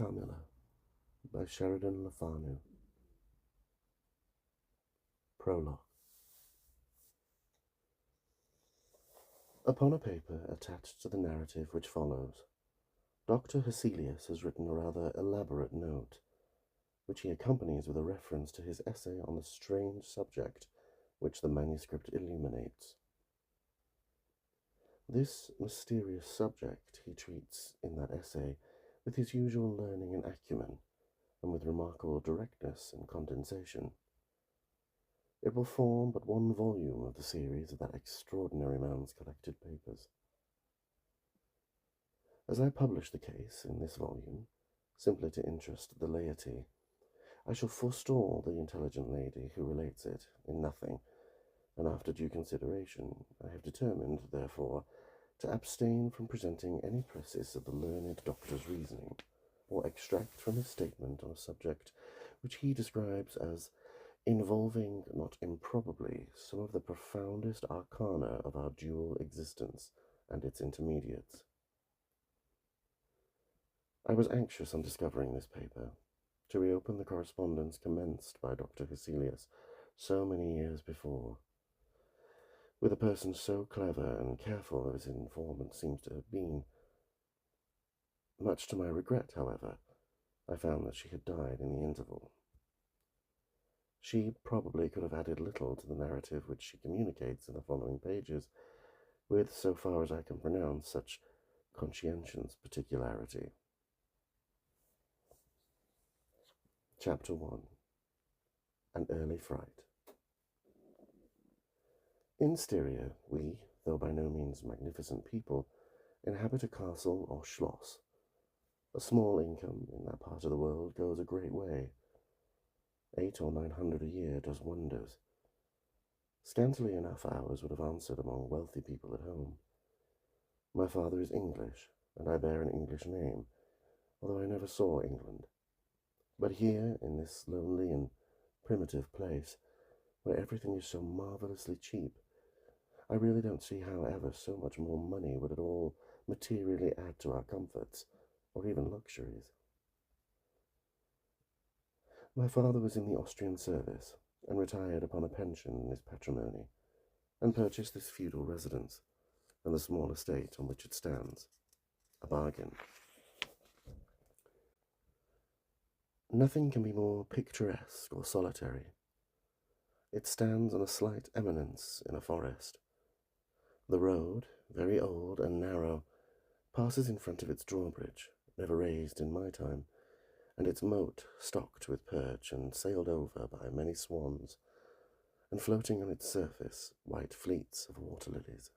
Carmilla by Sheridan Le Fanu. Prologue. Upon a paper attached to the narrative which follows, Dr. Hesselius has written a rather elaborate note, which he accompanies with a reference to his essay on the strange subject which the manuscript illuminates. This mysterious subject he treats in that essay with his usual learning and acumen, and with remarkable directness and condensation. It will form but one volume of the series of that extraordinary man's collected papers. As I publish the case in this volume, simply to interest the laity, I shall forestall the intelligent lady who relates it in nothing, and after due consideration I have determined, therefore, to abstain from presenting any precis of the learned doctor's reasoning, or extract from his statement on a subject which he describes as involving, not improbably, some of the profoundest arcana of our dual existence and its intermediates. I was anxious on discovering this paper to reopen the correspondence commenced by Dr. Hesselius so many years before, with a person so clever and careful as his informant seems to have been. Much to my regret, however, I found that she had died in the interval. She probably could have added little to the narrative which she communicates in the following pages, with, so far as I can pronounce, such conscientious particularity. Chapter 1. An Early Fright. In Styria, we, though by no means magnificent people, inhabit a castle or schloss. A small income in that part of the world goes a great way. 800 or 900 a year does wonders. Scantily enough ours would have answered among wealthy people at home. My father is English, and I bear an English name, although I never saw England. But here, in this lonely and primitive place, where everything is so marvellously cheap, I really don't see how ever so much more money would at all materially add to our comforts, or even luxuries. My father was in the Austrian service, and retired upon a pension in his patrimony, and purchased this feudal residence, and the small estate on which it stands, a bargain. Nothing can be more picturesque or solitary. It stands on a slight eminence in a forest. The road, very old and narrow, passes in front of its drawbridge, never raised in my time, and its moat stocked with perch and sailed over by many swans, and floating on its surface white fleets of water lilies.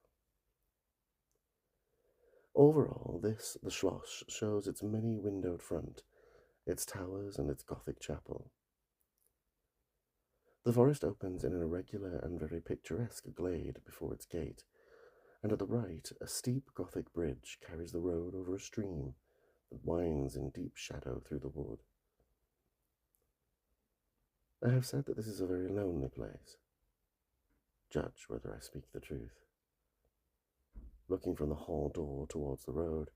Over all this the schloss shows its many-windowed front, its towers and its Gothic chapel. The forest opens in an irregular and very picturesque glade before its gate, and at the right a steep Gothic bridge carries the road over a stream that winds in deep shadow through the wood. I have said that this is a very lonely place. Judge whether I speak the truth. Looking from the hall door towards the road,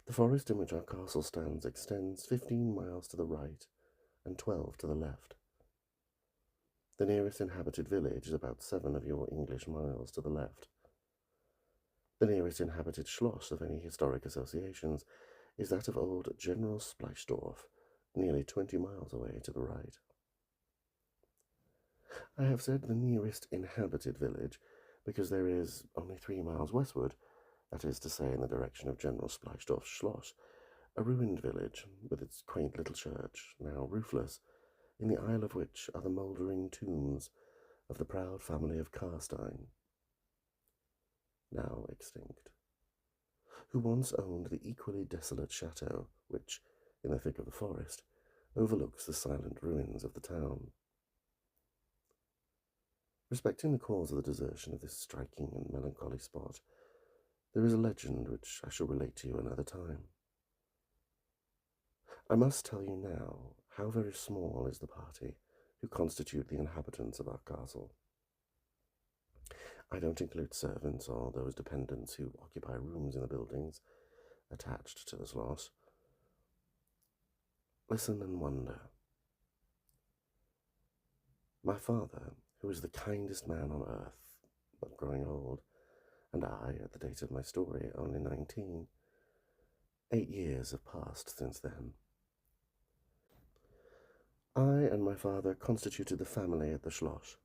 the forest in which our castle stands extends 15 miles to the right and 12 to the left. The nearest inhabited village is about 7 of your English miles to the left. The nearest inhabited schloss of any historic associations is that of old General Spleisdorf, nearly 20 miles away to the right. I have said the nearest inhabited village because there is, only 3 miles westward, that is to say in the direction of General Spleisdorf's schloss, a ruined village with its quaint little church, now roofless, in the aisle of which are the mouldering tombs of the proud family of Carstein, now extinct, who once owned the equally desolate chateau which, in the thick of the forest, overlooks the silent ruins of the town. Respecting the cause of the desertion of this striking and melancholy spot, there is a legend which I shall relate to you another time. I must tell you now how very small is the party who constitute the inhabitants of our castle. I don't include servants or those dependents who occupy rooms in the buildings attached to the schloss. Listen and wonder. My father, who was the kindest man on earth, but growing old, and I, at the date of my story, only 19, 8 years have passed since then. I and my father constituted the family at the Schloss.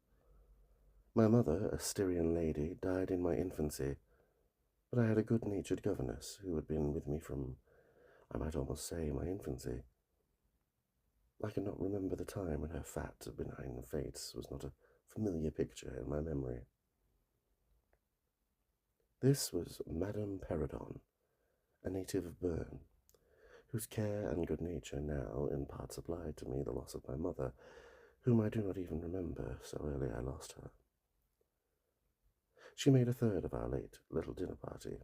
My mother, a Styrian lady, died in my infancy, but I had a good-natured governess who had been with me from, I might almost say, my infancy. I cannot remember the time when her fat, benign face was not a familiar picture in my memory. This was Madame Perrodon, a native of Bern, whose care and good nature now in part supplied to me the loss of my mother, whom I do not even remember, so early I lost her. She made a third of our late little dinner party.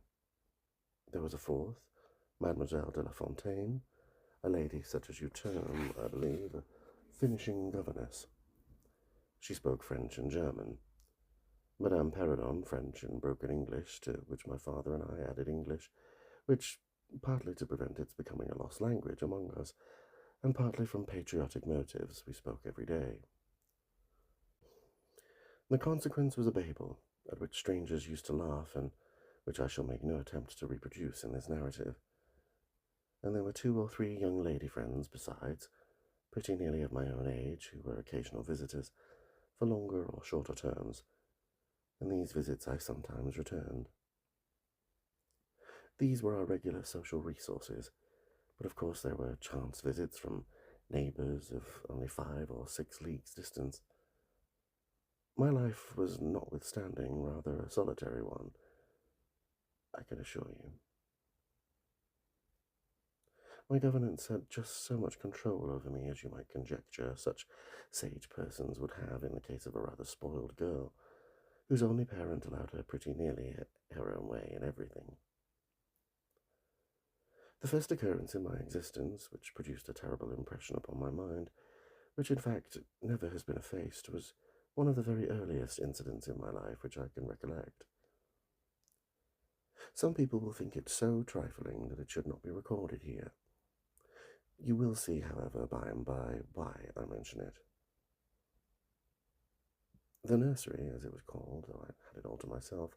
There was a fourth, Mademoiselle de la Fontaine, a lady such as you term, I believe, a finishing governess. She spoke French and German. Madame Perrodon, French and broken English, to which my father and I added English, which, partly to prevent its becoming a lost language among us, and partly from patriotic motives, we spoke every day. The consequence was a Babel, at which strangers used to laugh, and which I shall make no attempt to reproduce in this narrative. And there were 2 or 3 young lady friends besides, pretty nearly of my own age, who were occasional visitors, for longer or shorter terms, and these visits I sometimes returned. These were our regular social resources, but of course there were chance visits from neighbours of only 5 or 6 leagues distance. My life was notwithstanding rather a solitary one, I can assure you. My governess had just so much control over me as you might conjecture such sage persons would have in the case of a rather spoiled girl, whose only parent allowed her pretty nearly her own way in everything. The first occurrence in my existence, which produced a terrible impression upon my mind, which in fact never has been effaced, was one of the very earliest incidents in my life which I can recollect. Some people will think it so trifling that it should not be recorded here. You will see, however, by and by why I mention it. The nursery, as it was called, though I had it all to myself,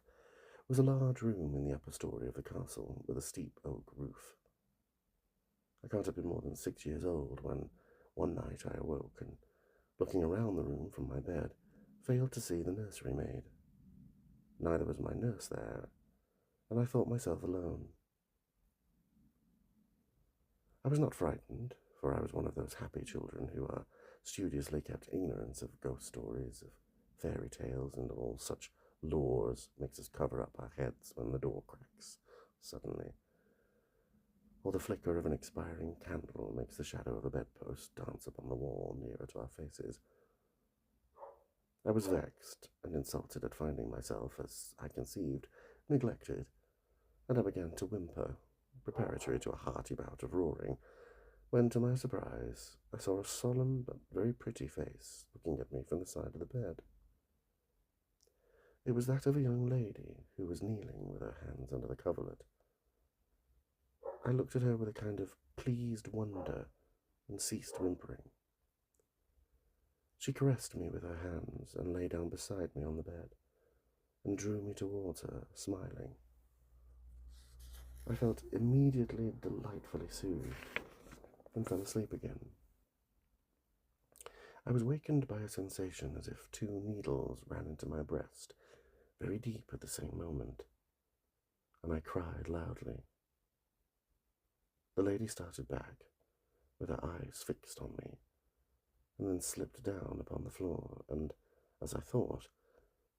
was a large room in the upper story of the castle, with a steep oak roof. I can't have been more than 6 years old when, one night, I awoke, and, looking around the room from my bed, failed to see the nursery maid. Neither was my nurse there, and I thought myself alone. I was not frightened, for I was one of those happy children who are studiously kept ignorant of ghost stories, of fairy tales, and all such lores makes us cover up our heads when the door cracks suddenly, or the flicker of an expiring candle makes the shadow of a bedpost dance upon the wall nearer to our faces. I was vexed and insulted at finding myself, as I conceived, neglected, and I began to whimper, preparatory to a hearty bout of roaring, when, to my surprise, I saw a solemn but very pretty face looking at me from the side of the bed. It was that of a young lady who was kneeling with her hands under the coverlet. I looked at her with a kind of pleased wonder and ceased whimpering. She caressed me with her hands and lay down beside me on the bed and drew me towards her, smiling. I felt immediately delightfully soothed and fell asleep again. I was wakened by a sensation as if 2 needles ran into my breast, very deep at the same moment, and I cried loudly. The lady started back, with her eyes fixed on me, and then slipped down upon the floor and, as I thought,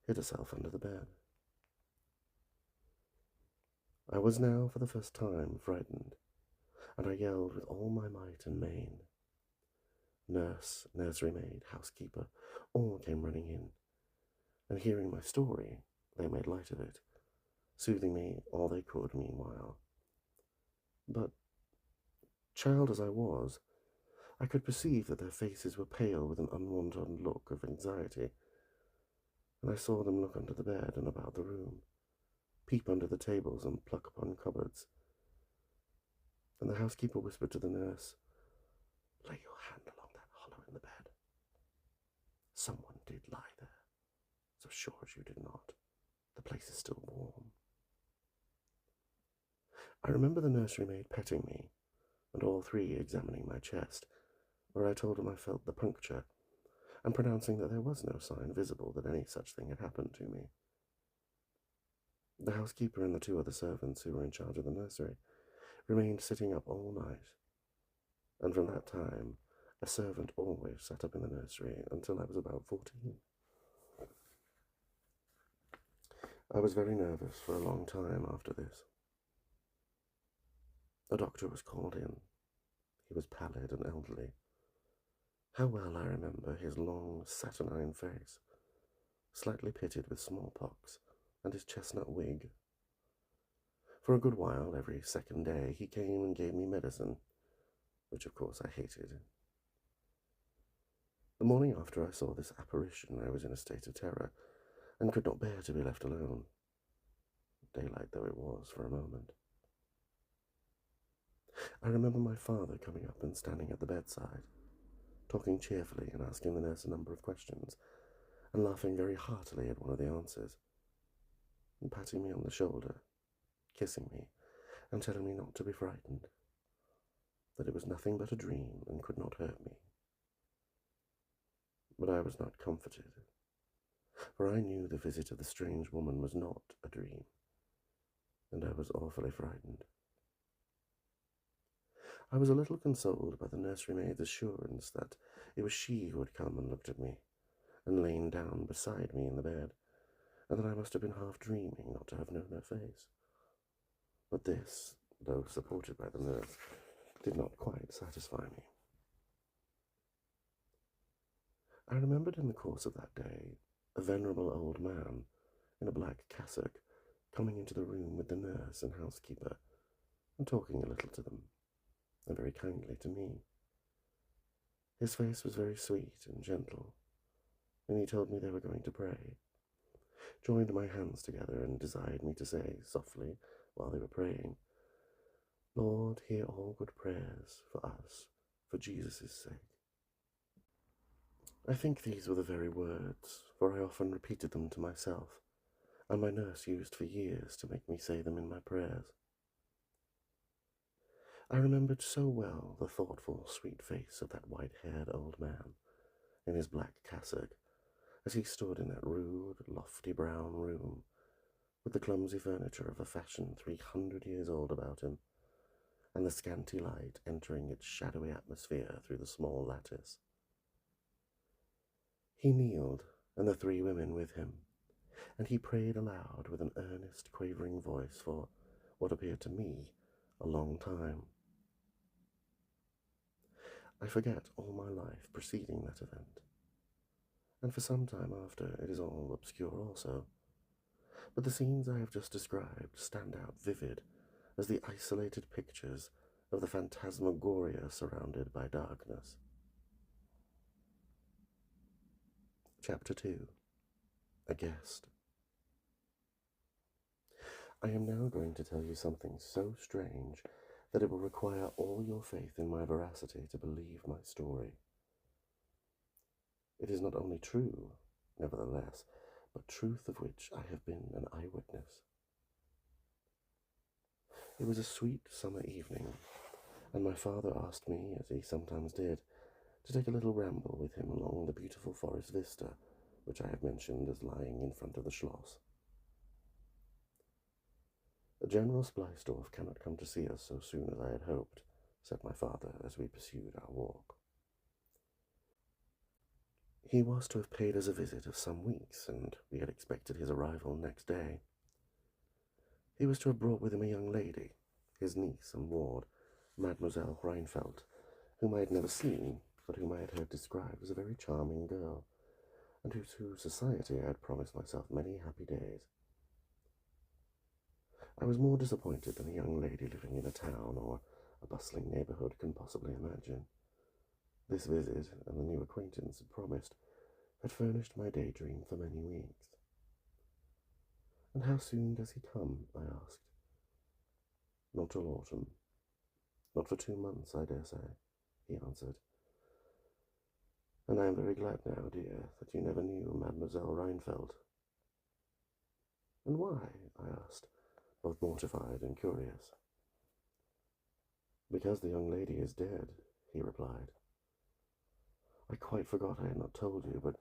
hid herself under the bed. I was now, for the first time, frightened, and I yelled with all my might and main. Nurse, nursery maid, housekeeper, all came running in, and hearing my story, they made light of it, soothing me all they could meanwhile. But, child as I was, I could perceive that their faces were pale with an unwonted look of anxiety, and I saw them look under the bed and about the room, peep under the tables and pluck upon cupboards. And the housekeeper whispered to the nurse, hand along that hollow in the bed. Someone did lie there, so sure as you did not. The place is still warm. I remember the nursery maid petting me, and all three examining my chest, where I told them I felt the puncture, and pronouncing that there was no sign visible that any such thing had happened to me. The housekeeper and the two other servants who were in charge of the nursery remained sitting up all night, and from that time a servant always sat up in the nursery until I was about 14. I was very nervous for a long time after this. A doctor was called in. He was pallid and elderly. How well I remember his long, saturnine face, slightly pitted with smallpox, and his chestnut wig. For a good while, every second day, he came and gave me medicine, which of course I hated. The morning after I saw this apparition, I was in a state of terror, and could not bear to be left alone, daylight though it was for a moment. I remember my father coming up and standing at the bedside, talking cheerfully and asking the nurse a number of questions, and laughing very heartily at one of the answers, and patting me on the shoulder, kissing me, and telling me not to be frightened, that it was nothing but a dream and could not hurt me. But I was not comforted, for I knew the visit of the strange woman was not a dream, and I was awfully frightened. I was a little consoled by the nursery maid's assurance that it was she who had come and looked at me, and lain down beside me in the bed, and that I must have been half dreaming not to have known her face. But this, though supported by the nurse, did not quite satisfy me. I remembered in the course of that day a venerable old man in a black cassock coming into the room with the nurse and housekeeper, and talking a little to them, and very kindly to me. His face was very sweet and gentle, and he told me they were going to pray, joined my hands together, and desired me to say softly while they were praying, "Lord, hear all good prayers for us, for Jesus' sake." I think these were the very words, for I often repeated them to myself, and my nurse used for years to make me say them in my prayers. I remembered so well the thoughtful, sweet face of that white-haired old man in his black cassock as he stood in that rude, lofty brown room with the clumsy furniture of a fashion 300 years old about him, and the scanty light entering its shadowy atmosphere through the small lattice. He kneeled, and the three women with him, and he prayed aloud with an earnest, quavering voice for what appeared to me a long time. I forget all my life preceding that event, and for some time after it is all obscure also, but the scenes I have just described stand out vivid as the isolated pictures of the phantasmagoria surrounded by darkness. Chapter 2. A Guest. I am now going to tell you something so strange that it will require all your faith in my veracity to believe my story. It is not only true, nevertheless, but truth of which I have been an eyewitness. It was a sweet summer evening, and my father asked me, as he sometimes did, to take a little ramble with him along the beautiful forest vista, which I have mentioned as lying in front of the Schloss. General Spleisdorf cannot come to see us so soon as I had hoped, said my father as we pursued our walk. He was to have paid us a visit of some weeks, and we had expected his arrival next day. He was to have brought with him a young lady, his niece and ward, Mademoiselle Reinfeldt, whom I had never seen, but whom I had heard described as a very charming girl, and whose society I had promised myself many happy days. I was more disappointed than a young lady living in a town or a bustling neighbourhood can possibly imagine. This visit, and the new acquaintance it promised, had furnished my daydream for many weeks. "And how soon does he come?" I asked. "Not till autumn. Not for 2 months, I dare say," he answered, and I am very glad now, dear, that you never knew Mademoiselle Reinfeldt. And why? I asked, both mortified and curious. Because the young lady is dead, he replied. I quite forgot I had not told you, but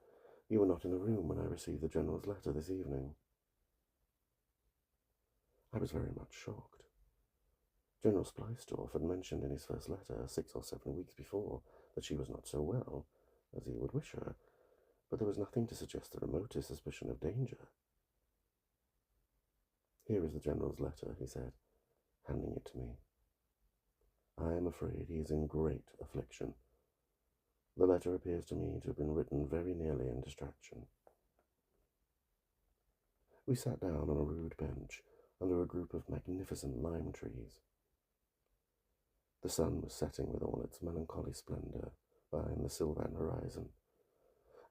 you were not in the room when I received the General's letter this evening. I was very much shocked. General Spleistorff had mentioned in his first letter 6 or 7 weeks before that she was not so well as he would wish her, but there was nothing to suggest the remotest suspicion of danger. Here is the General's letter, he said, handing it to me. I am afraid he is in great affliction. The letter appears to me to have been written very nearly in distraction. We sat down on a rude bench under a group of magnificent lime trees. The sun was setting with all its melancholy splendor behind the sylvan horizon,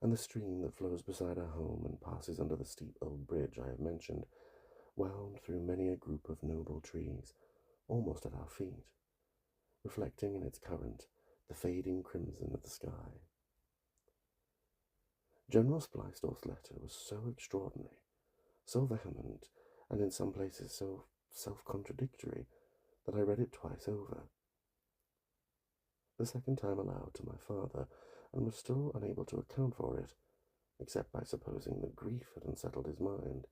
and the stream that flows beside our home and passes under the steep old bridge I have mentioned wound through many a group of noble trees, almost at our feet, reflecting in its current the fading crimson of the sky. General Spleistorff's letter was so extraordinary, so vehement, and in some places so self-contradictory, that I read it twice over. The second time aloud to my father, and was still unable to account for it, except by supposing that grief had unsettled his mind.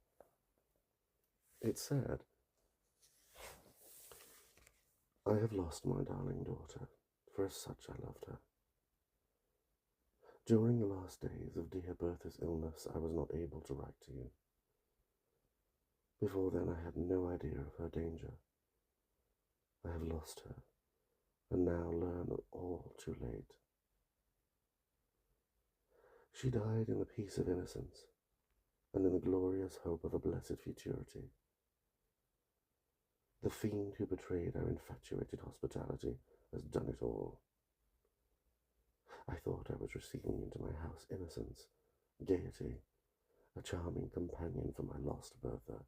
It said, I have lost my darling daughter, for as such I loved her. During the last days of dear Bertha's illness, I was not able to write to you. Before then I had no idea of her danger. I have lost her, and now learn all too late. She died in the peace of innocence, and in the glorious hope of a blessed futurity. The fiend who betrayed our infatuated hospitality has done it all. I thought I was receiving into my house innocence, gaiety, a charming companion for my lost Bertha.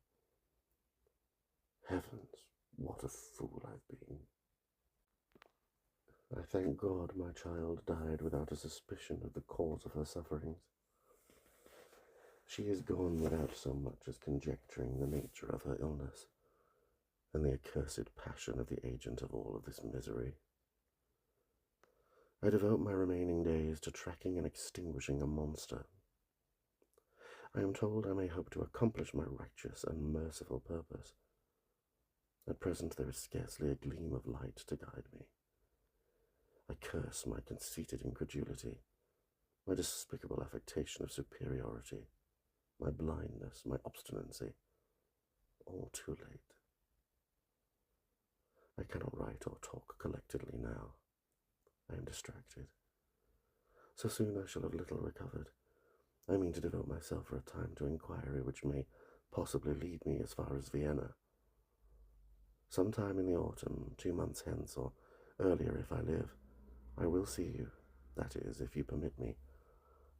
Heavens, what a fool I've been. I thank God my child died without a suspicion of the cause of her sufferings. She is gone without so much as conjecturing the nature of her illness, and the accursed passion of the agent of all of this misery. I devote my remaining days to tracking and extinguishing a monster. I am told I may hope to accomplish my righteous and merciful purpose. At present there is scarcely a gleam of light to guide me. I curse my conceited incredulity, my despicable affectation of superiority, my blindness, my obstinacy, all too late. I cannot write or talk collectedly now. I am distracted. So soon I shall have little recovered. I mean to devote myself for a time to inquiry which may possibly lead me as far as Vienna. Some time in the autumn, 2 months hence, or earlier if I live, I will see you, that is, if you permit me.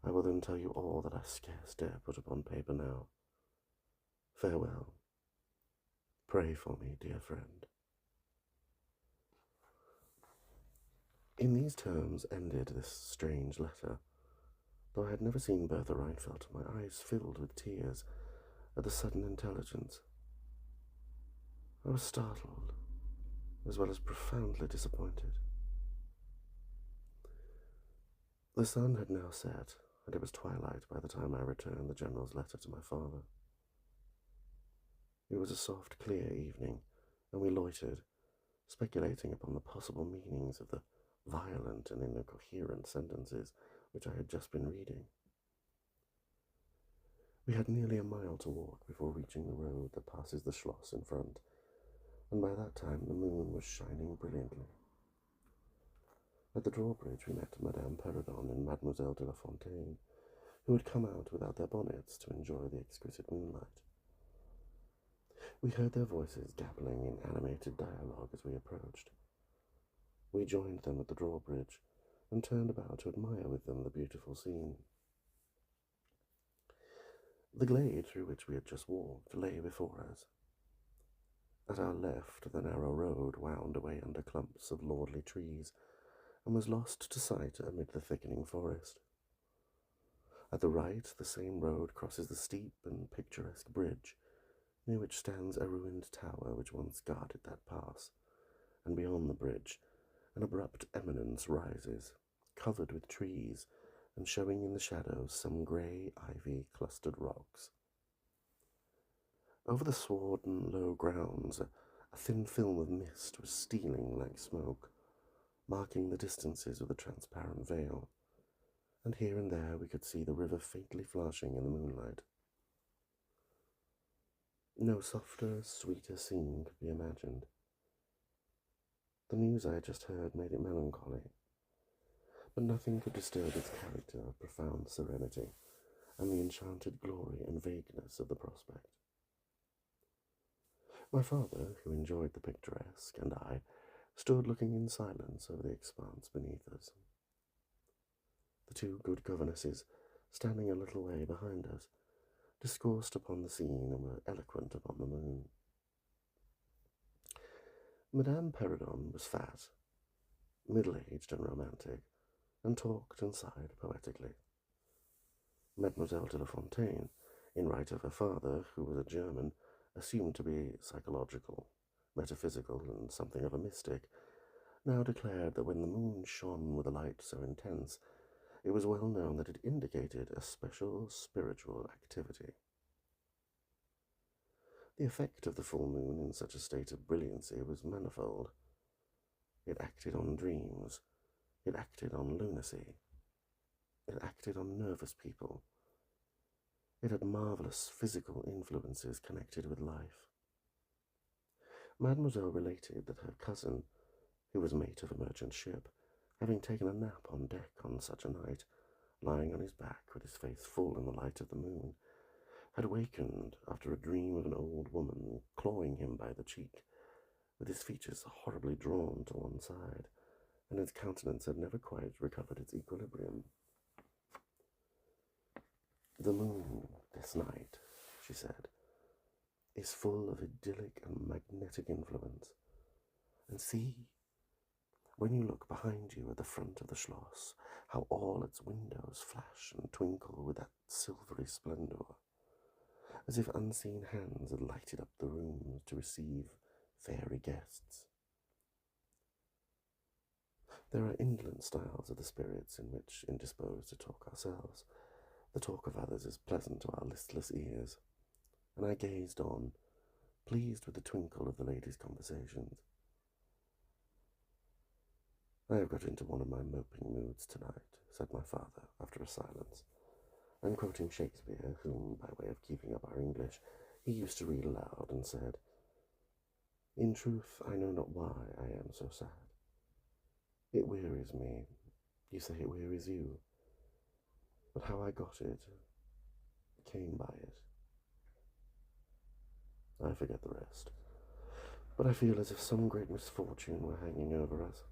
I will then tell you all that I scarce dare put upon paper now. Farewell. Pray for me, dear friend. In these terms ended this strange letter. Though I had never seen Bertha Reinfeldt, my eyes filled with tears at the sudden intelligence. I was startled, as well as profoundly disappointed. The sun had now set, and it was twilight by the time I returned the General's letter to my father. It was a soft, clear evening, and we loitered, speculating upon the possible meanings of the violent and incoherent sentences which I had just been reading. We had nearly a mile to walk before reaching the road that passes the Schloss in front, and by that time the moon was shining brilliantly. At the drawbridge we met Madame Perrodon and Mademoiselle de la Fontaine, who had come out without their bonnets to enjoy the exquisite moonlight. We heard their voices gabbling in animated dialogue as we approached. We joined them at the drawbridge, and turned about to admire with them the beautiful scene. The glade through which we had just walked lay before us. At our left the narrow road wound away under clumps of lordly trees, and was lost to sight amid the thickening forest. At the right, the same road crosses the steep and picturesque bridge, near which stands a ruined tower which once guarded that pass, and beyond the bridge an abrupt eminence rises, covered with trees, and showing in the shadows some grey ivy-clustered rocks. Over the sward and low grounds a thin film of mist was stealing like smoke, marking the distances with a transparent veil, and here and there we could see the river faintly flashing in the moonlight. No softer, sweeter scene could be imagined. The news I had just heard made it melancholy, but nothing could disturb its character of profound serenity and the enchanted glory and vagueness of the prospect. My father, who enjoyed the picturesque, and I stood looking in silence over the expanse beneath us. The two good governesses, standing a little way behind us, discoursed upon the scene and were eloquent upon the moon. Madame Perrodon was fat, middle-aged and romantic, and talked and sighed poetically. Mademoiselle de la Fontaine, in right of her father, who was a German, assumed to be psychological, metaphysical, and something of a mystic, now declared that when the moon shone with a light so intense, it was well known that it indicated a special spiritual activity. The effect of the full moon in such a state of brilliancy was manifold. It acted on dreams, it acted on lunacy, it acted on nervous people. It had marvellous physical influences connected with life. Mademoiselle related that her cousin, who was mate of a merchant ship, having taken a nap on deck on such a night, lying on his back with his face full in the light of the moon, had wakened after a dream of an old woman clawing him by the cheek, with his features horribly drawn to one side, and his countenance had never quite recovered its equilibrium. The moon this night, she said, is full of idyllic and magnetic influence. And see, when you look behind you at the front of the Schloss, how all its windows flash and twinkle with that silvery splendour, as if unseen hands had lighted up the rooms to receive fairy guests. There are indolent styles of the spirits in which, indisposed to talk ourselves, the talk of others is pleasant to our listless ears, and I gazed on, pleased with the twinkle of the ladies' conversations. I have got into one of my moping moods tonight, said my father, after a silence, and quoting Shakespeare, whom, by way of keeping up our English, he used to read aloud, and said, "In truth, I know not why I am so sad. It wearies me. You say it wearies you. But how I got it, came by it. I forget the rest. But I feel as if some great misfortune were hanging over us.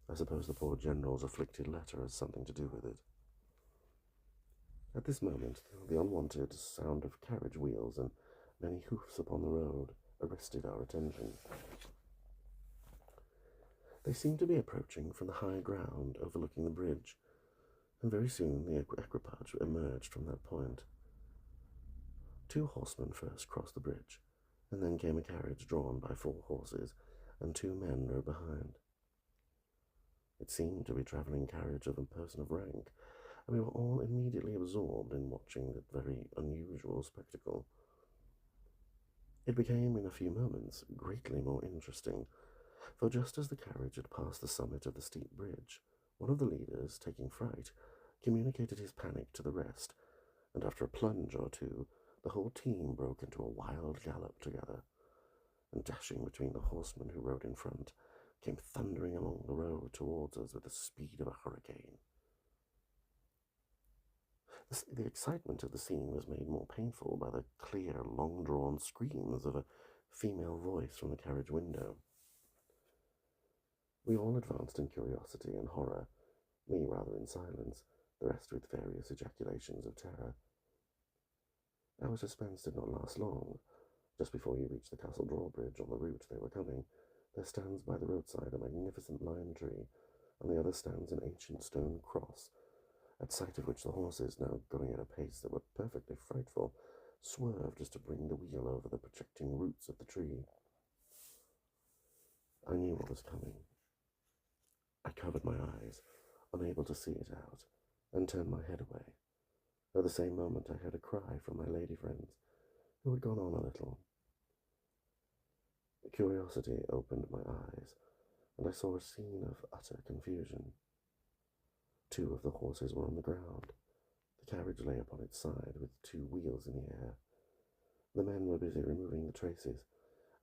I suppose the poor General's afflicted letter has something to do with it." At this moment, the unwonted sound of carriage wheels and many hoofs upon the road arrested our attention. They seemed to be approaching from the high ground overlooking the bridge, and very soon the equipage emerged from that point. 2 horsemen first crossed the bridge, and then came a carriage drawn by 4 horses, and 2 men rode behind. It seemed to be a travelling carriage of a person of rank, and we were all immediately absorbed in watching that very unusual spectacle. It became, in a few moments, greatly more interesting, for just as the carriage had passed the summit of the steep bridge, one of the leaders, taking fright, communicated his panic to the rest, and after a plunge or two, the whole team broke into a wild gallop together, and dashing between the horsemen who rode in front, came thundering along the road towards us with the speed of a hurricane. The excitement of the scene was made more painful by the clear, long-drawn screams of a female voice from the carriage window. We all advanced in curiosity and horror, me rather in silence, the rest with various ejaculations of terror. Our suspense did not last long. Just before you reach the castle drawbridge on the route they were coming, there stands by the roadside a magnificent lime tree. On the other stands an ancient stone cross, at sight of which the horses, now going at a pace that was perfectly frightful, swerved as to bring the wheel over the projecting roots of the tree. I knew what was coming. I covered my eyes, unable to see it out, and turned my head away. At the same moment I heard a cry from my lady friends, who had gone on a little. Curiosity opened my eyes, and I saw a scene of utter confusion. 2 of the horses were on the ground. The carriage lay upon its side, with 2 wheels in the air. The men were busy removing the traces,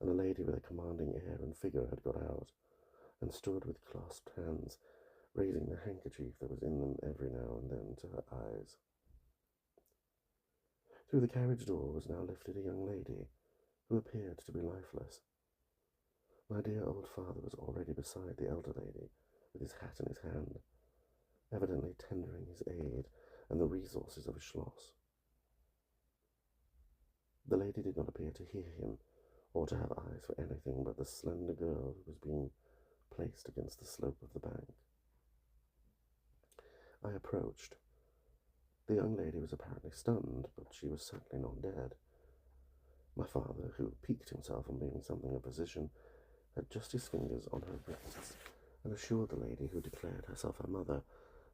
and a lady with a commanding air and figure had got out, and stood with clasped hands, raising the handkerchief that was in them every now and then to her eyes. Through the carriage door was now lifted a young lady, who appeared to be lifeless. My dear old father was already beside the elder lady, with his hat in his hand, evidently tendering his aid and the resources of his schloss. The lady did not appear to hear him, or to have eyes for anything but the slender girl who was being placed against the slope of the bank. I approached. The young lady was apparently stunned, but she was certainly not dead. My father, who piqued himself on being something of a physician, had just his fingers on her wrists, and assured the lady, who declared herself her mother,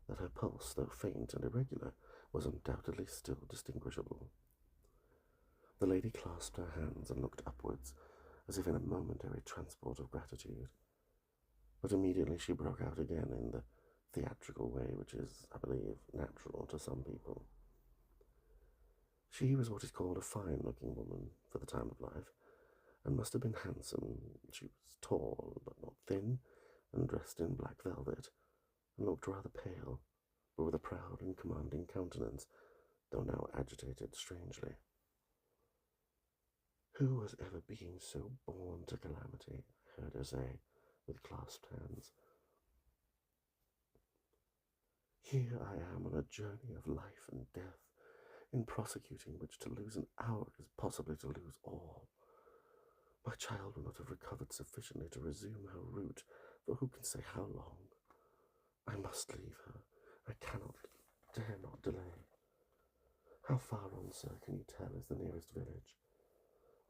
that her pulse, though faint and irregular, was undoubtedly still distinguishable. The lady clasped her hands and looked upwards, as if in a momentary transport of gratitude. But immediately she broke out again in the theatrical way which is, I believe, natural to some people. She was what is called a fine-looking woman for the time of life, and must have been handsome. She was tall, but not thin, and dressed in black velvet, and looked rather pale, but with a proud and commanding countenance, though now agitated strangely. Who has ever been so born to calamity? I heard her say, with clasped hands. Here I am on a journey of life and death, in prosecuting which to lose an hour is possibly to lose all. My child will not have recovered sufficiently to resume her route, for who can say how long? I must leave her. I cannot, dare not delay. How far on, sir, can you tell is the nearest village?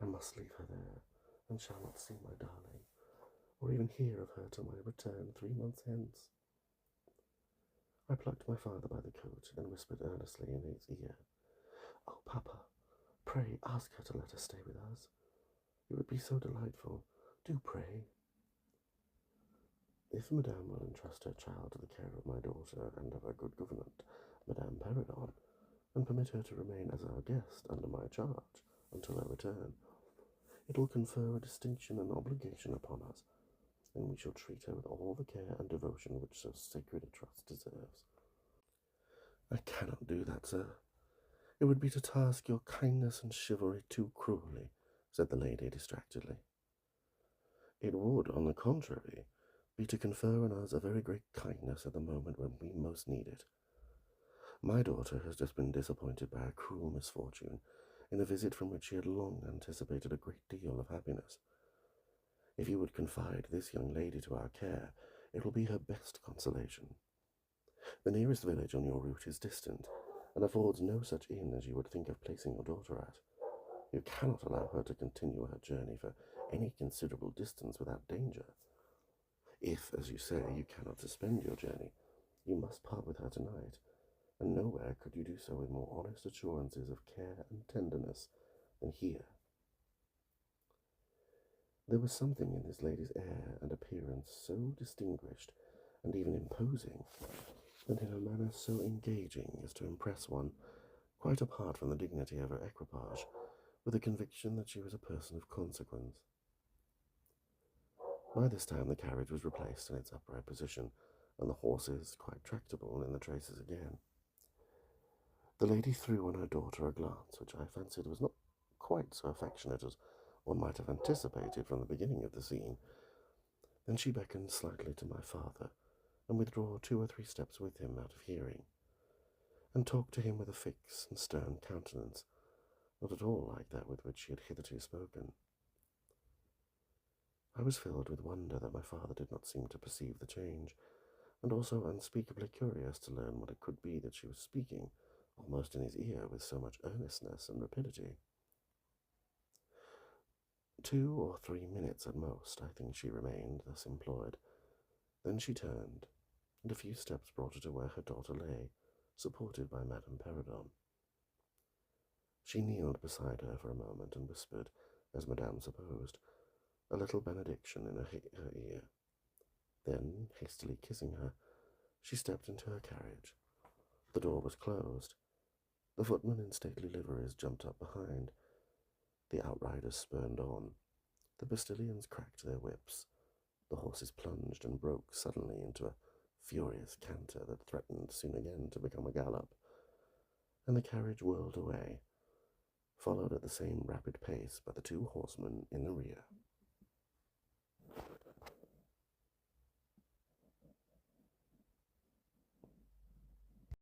I must leave her there, and shall not see my darling, or even hear of her till my return 3 months hence. I plucked my father by the coat, and whispered earnestly in his ear, "Oh, papa, pray ask her to let us stay with us. It would be so delightful. Do pray." If Madame will entrust her child to the care of my daughter and of her good governante, Madame Perrodon, and permit her to remain as our guest under my charge until her return, it will confer a distinction and obligation upon us, and we shall treat her with all the care and devotion which so sacred a trust deserves. I cannot do that, sir. It would be to task your kindness and chivalry too cruelly, said the lady distractedly. It would, on the contrary, be to confer on us a very great kindness at the moment when we most need it. My daughter has just been disappointed by a cruel misfortune in a visit from which she had long anticipated a great deal of happiness. If you would confide this young lady to our care, it will be her best consolation. The nearest village on your route is distant, and affords no such inn as you would think of placing your daughter at. You cannot allow her to continue her journey for any considerable distance without danger. If, as you say, you cannot suspend your journey, you must part with her tonight, and nowhere could you do so with more honest assurances of care and tenderness than here. There was something in this lady's air and appearance so distinguished and even imposing, and in her manner so engaging as to impress one, quite apart from the dignity of her equipage, with a conviction that she was a person of consequence. By this time the carriage was replaced in its upright position, and the horses quite tractable in the traces again. The lady threw on her daughter a glance which I fancied was not quite so affectionate as one might have anticipated from the beginning of the scene. Then she beckoned slightly to my father, and withdrew 2 or 3 steps with him out of hearing, and talked to him with a fixed and stern countenance, not at all like that with which she had hitherto spoken. I was filled with wonder that my father did not seem to perceive the change, and also unspeakably curious to learn what it could be that she was speaking, almost in his ear, with so much earnestness and rapidity. 2 or 3 minutes at most, I think she remained thus employed. Then she turned, and a few steps brought her to where her daughter lay, supported by Madame Perrodon. She kneeled beside her for a moment and whispered, as Madame supposed, a little benediction in her ear. Then, hastily kissing her, she stepped into her carriage. The door was closed. The footmen in stately liveries jumped up behind. The outriders spurned on. The postilions cracked their whips. The horses plunged and broke suddenly into a furious canter that threatened soon again to become a gallop, and the carriage whirled away, followed at the same rapid pace by the 2 horsemen in the rear.